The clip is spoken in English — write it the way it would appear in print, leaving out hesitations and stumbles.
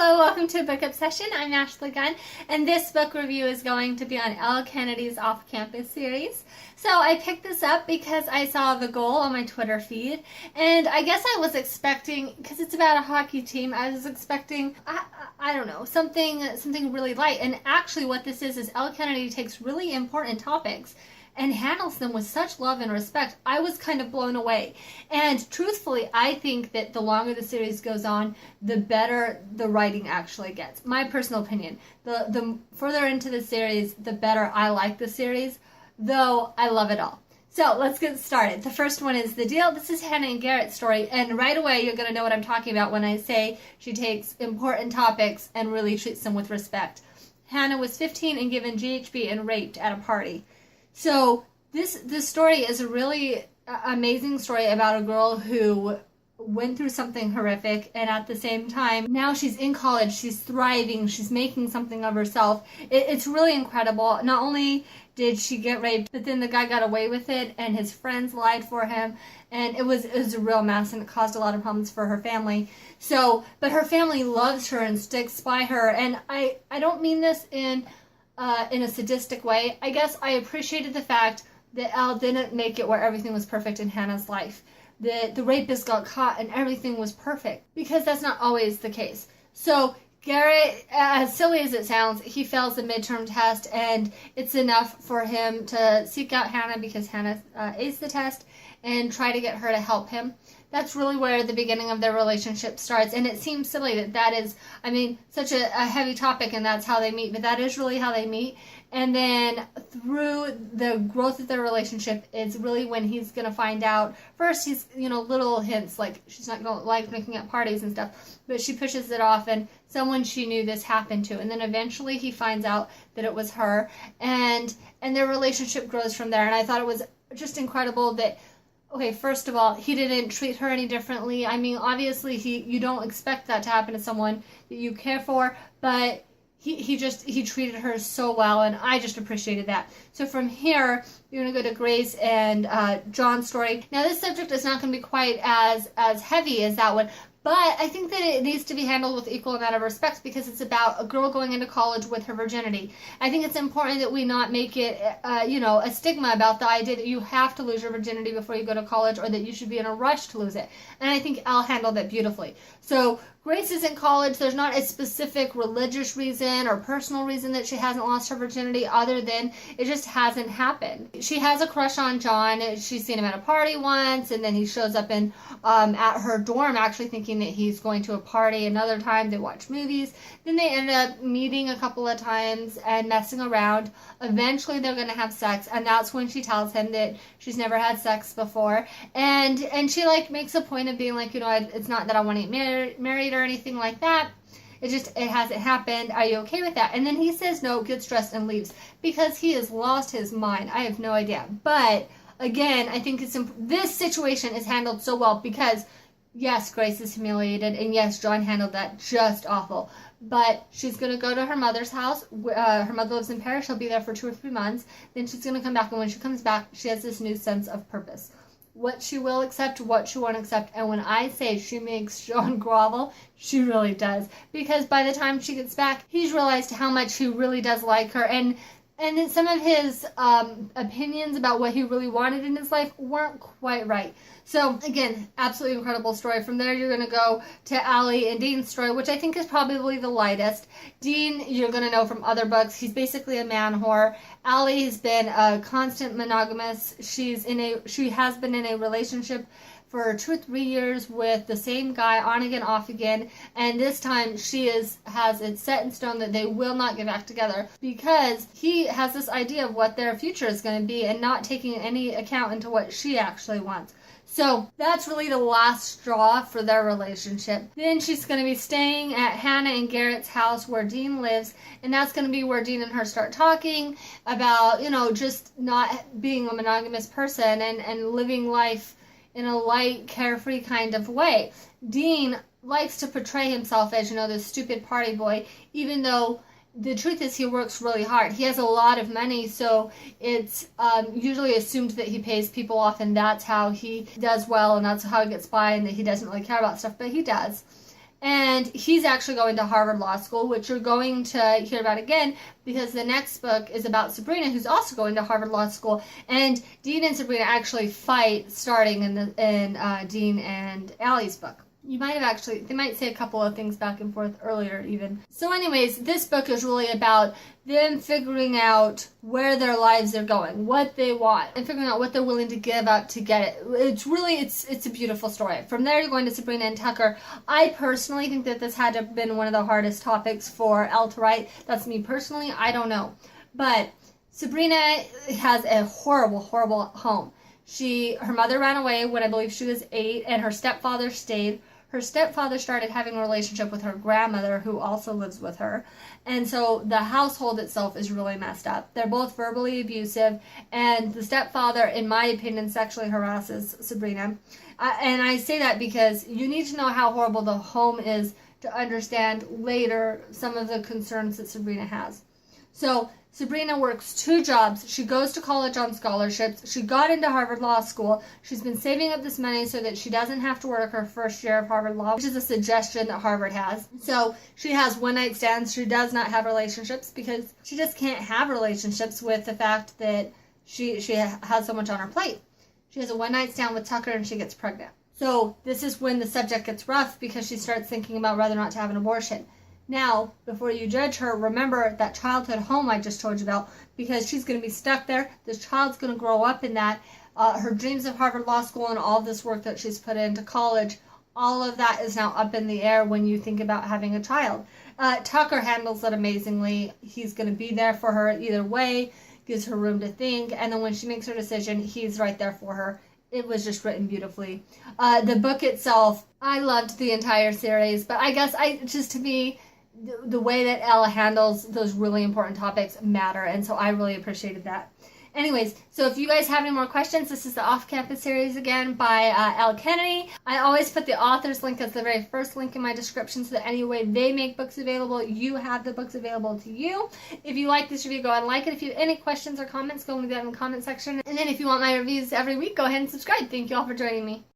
Hello, welcome to Book Obsession. I'm Ashley Gunn, and this book review is going to be on Elle Kennedy's Off-campus series. So I picked this up because I saw the goal on my Twitter feed, and I guess I was expecting, because it's about a hockey team, I was expecting, I don't know, something really light. And actually what this is Elle Kennedy takes really important topics and handles them with such love and respect. I was kind of blown away. And truthfully, I think that the longer the series goes on, the better the writing actually gets. My personal opinion. The further into the series, the better I like the series, though I love it all. So let's get started. The first one is The Deal. This is Hannah and Garrett's story, and right away you're going to know what I'm talking about when I say she takes important topics and really treats them with respect. Hannah was 15 and given GHB and raped at a party. So this story is a really amazing story about a girl who went through something horrific, and at the same time, now she's in college, she's thriving, she's making something of herself. It's really incredible. Not only did she get raped, but then the guy got away with it, and his friends lied for him, and it was a real mess, and it caused a lot of problems for her family. So, but her family loves her and sticks by her, and I don't mean this in a sadistic way. I guess I appreciated the fact that Elle didn't make it where everything was perfect in Hannah's life. The rapist got caught and everything was perfect, because that's not always the case. So Garrett, as silly as it sounds, he fails the midterm test, and it's enough for him to seek out Hannah because Hannah aced the test and try to get her to help him. That's really where the beginning of their relationship starts, and it seems silly that is, I mean, such a heavy topic, and that's how they meet, but that is really how they meet. And then through the growth of their relationship is really when he's going to find out. First, he's, little hints, like she's not going to like making at parties and stuff, but she pushes it off, and someone she knew this happened to, and then eventually he finds out that it was her, and their relationship grows from there. And I thought it was just incredible that, okay, first of all, he didn't treat her any differently. I mean, obviously, you don't expect that to happen to someone that you care for, but he treated her so well, and I just appreciated that. So from here, you're going to go to Grace and John's story. Now, this subject is not going to be quite as heavy as that one, but I think that it needs to be handled with equal amount of respect because it's about a girl going into college with her virginity. I think it's important that we not make it, a stigma about the idea that you have to lose your virginity before you go to college, or that you should be in a rush to lose it. And I think Elle handled that beautifully. So Grace is in college. There's not a specific religious reason or personal reason that she hasn't lost her virginity, other than it just hasn't happened. She has a crush on John. She's seen him at a party once, and then he shows up at her dorm actually thinking that he's going to a party. Another time they watch movies. Then they end up meeting a couple of times and messing around. Eventually they're going to have sex, and that's when she tells him that she's never had sex before. And she makes a point of being like, it's not that I want to get married or anything like that. It hasn't happened. Are you okay with that? And then he says no, gets dressed, and leaves because he has lost his mind. I have no idea. But again, I think this situation is handled so well because yes, Grace is humiliated, and yes, John handled that just awful. But she's going to go to her mother's house. Her mother lives in Paris. She'll be there for 2 or 3 months. Then she's going to come back, and when she comes back, she has this new sense of purpose. What she will accept, what she won't accept. And when I say she makes John grovel, she really does. Because by the time she gets back, he's realized how much he really does like her. And then some of his opinions about what he really wanted in his life weren't quite right. So, again, absolutely incredible story. From there, you're going to go to Allie and Dean's story, which I think is probably the lightest. Dean, you're going to know from other books, he's basically a man whore. Allie has been a constant monogamous. She has been in a relationship for 2 or 3 years with the same guy, on again, off again, and this time she has it set in stone that they will not get back together because he has this idea of what their future is going to be and not taking any account into what she actually wants. So that's really the last straw for their relationship. Then she's going to be staying at Hannah and Garrett's house where Dean lives, and that's going to be where Dean and her start talking about, just not being a monogamous person and living life in a light, carefree kind of way. Dean likes to portray himself as, this stupid party boy, even though the truth is he works really hard. He has a lot of money, so it's usually assumed that he pays people off, and that's how he does well, and that's how he gets by, and that he doesn't really care about stuff, but he does. And he's actually going to Harvard Law School, which you're going to hear about again because the next book is about Sabrina, who's also going to Harvard Law School. And Dean and Sabrina actually fight starting in Dean and Allie's book. They might say a couple of things back and forth earlier even. So anyways, this book is really about them figuring out where their lives are going, what they want, and figuring out what they're willing to give up to get it. It's a beautiful story. From there, you're going to Sabrina and Tucker. I personally think that this had to have been one of the hardest topics for Elle to write. That's me personally. I don't know. But Sabrina has a horrible, horrible home. Her mother ran away when I believe she was 8, and her stepfather stayed. Her stepfather started having a relationship with her grandmother, who also lives with her. And so the household itself is really messed up. They're both verbally abusive, and the stepfather, in my opinion, sexually harasses Sabrina. And I say that because you need to know how horrible the home is to understand later some of the concerns that Sabrina has. So Sabrina works 2 jobs. She goes to college on scholarships. She got into Harvard Law School. She's been saving up this money so that she doesn't have to work her first year of Harvard Law, which is a suggestion that Harvard has. So she has one-night stands. She does not have relationships because she just can't have relationships with the fact that she has so much on her plate. She has a one-night stand with Tucker and she gets pregnant. So this is when the subject gets rough because she starts thinking about whether or not to have an abortion. Now, before you judge her, remember that childhood home I just told you about, because she's going to be stuck there. This child's going to grow up in that. Her dreams of Harvard Law School and all this work that she's put into college, all of that is now up in the air when you think about having a child. Tucker handles it amazingly. He's going to be there for her either way, gives her room to think, and then when she makes her decision, he's right there for her. It was just written beautifully. The book itself, I loved the entire series, but I guess to me, the way that Elle handles those really important topics matter, and so I really appreciated that. Anyways, so if you guys have any more questions, this is the Off-Campus series again by Elle Kennedy. I always put the author's link as the very first link in my description so that any way they make books available, you have the books available to you. If you like this review, go ahead and like it. If you have any questions or comments, go and leave that in the comment section. And then if you want my reviews every week, go ahead and subscribe. Thank you all for joining me.